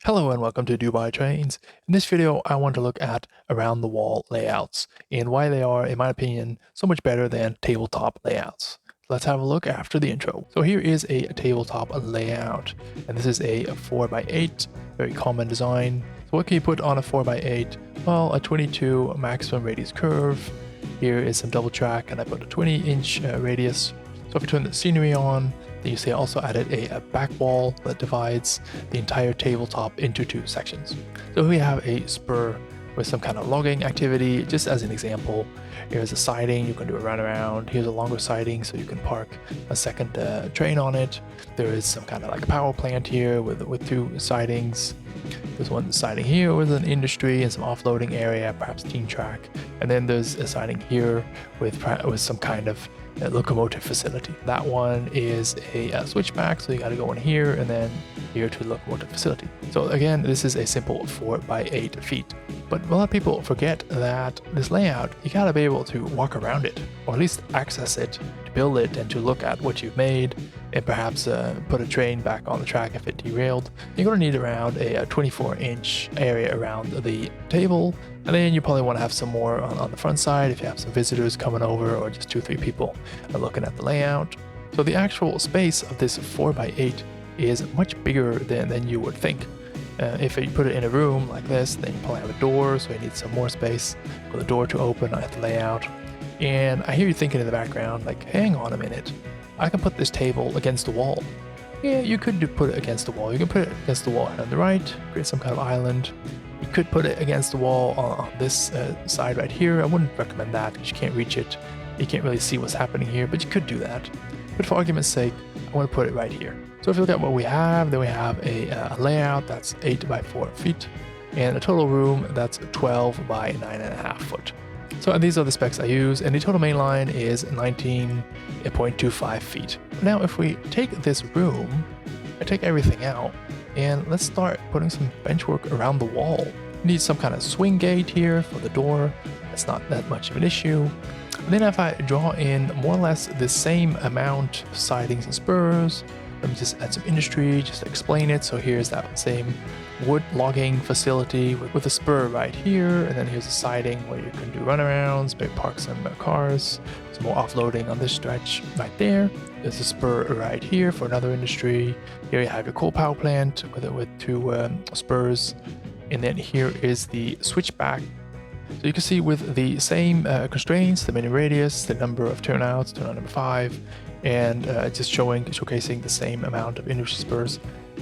Hello and welcome to Dubai Trains. In this video, I want to look at around the wall layouts and why they are, in my opinion, so much better than tabletop layouts. Let's have a look after the intro. So here is a tabletop layout, and this is a 4x8, very common design. So what can you put on a 4x8? Well, a 22 maximum radius curve. Here is some double track, and I put a 20-inch radius. So if you turn the scenery on, then you see I also added a back wall that divides the entire tabletop into two sections. So we have a spur with some kind of logging activity, just as an example. Here's a siding, you can do a runaround. Here's a longer siding, so you can park a second train on it. There is some kind of like power plant here with two sidings. There's one siding here with an industry and some offloading area, perhaps team track. And then there's a siding here with some kind of locomotive facility. That one is a switchback, so you got to go in here and then here to the locomotive facility. So again, this is a simple 4x8 feet. But a lot of people forget that this layout, you gotta be able to walk around it, or at least access it, to build it and to look at what you've made, and perhaps put a train back on the track if it derailed. You're gonna need around a 24-inch area around the table, and then you probably want to have some more on the front side if you have some visitors coming over or just 2-3 people looking at the layout. So the actual space of this 4x8 is much bigger than you would think. If you put it in a room like this, then you probably have a door, so you need some more space for the door to open at the layout. And I hear you thinking in the background, like, hang on a minute, I can put this table against the wall. Yeah, you could put it against the wall. You can put it against the wall on the right, create some kind of island. You could put it against the wall on this side right here. I wouldn't recommend that because you can't reach it. You can't really see what's happening here, but you could do that. But for argument's sake, I want to put it right here. So if you look at what we have, then we have a layout that's 8 by 4 feet and a total room that's 12 by 9.5 foot. So these are the specs I use, and the total main line is 19.25 feet. Now if we take this room, I take everything out, and let's start putting some benchwork around the wall. We need some kind of swing gate here for the door. It's not that much of an issue. And then if I draw in more or less the same amount of sidings and spurs, let me just add some industry just to explain it. So here's that same wood logging facility with a spur right here, and then here's a siding where you can do runarounds, maybe park some cars, some more offloading on this stretch right there. There's a spur right here for another industry. Here you have your coal power plant with two spurs, and then here is the switchback. So you can see with the same constraints, the minimum radius, the number of turnouts, turnout number 5, and just showcasing the same amount of industry spurs.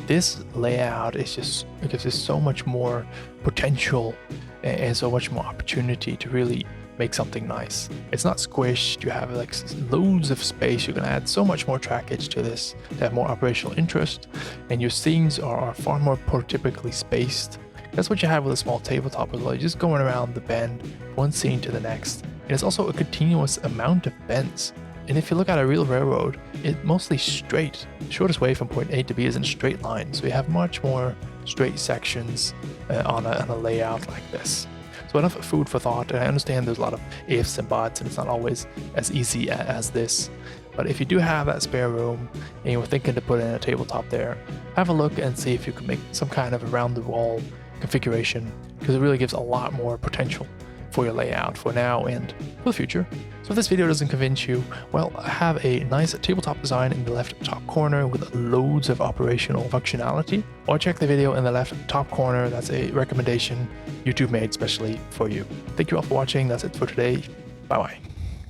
This layout is just, it gives us so much more potential and so much more opportunity to really make something nice. It's not squished, you have like loads of space, you can add so much more trackage to this to have more operational interest, and your scenes are far more prototypically spaced. That's what you have with a small tabletop as well. You're just going around the bend, one scene to the next. And it's also a continuous amount of bends. And if you look at a real railroad, it's mostly straight. The shortest way from point A to B is in a straight line. So you have much more straight sections on a layout like this. So enough food for thought. And I understand there's a lot of ifs and buts, and it's not always as easy as this. But if you do have that spare room and you were thinking to put in a tabletop there, have a look and see if you can make some kind of around the wall configuration, because it really gives a lot more potential for your layout for now and for the future. So if this video doesn't convince you, well, I have a nice tabletop design in the left top corner with loads of operational functionality, or check the video in the left top corner. That's a recommendation YouTube made specially for you. Thank you all for watching. That's it for today. Bye bye.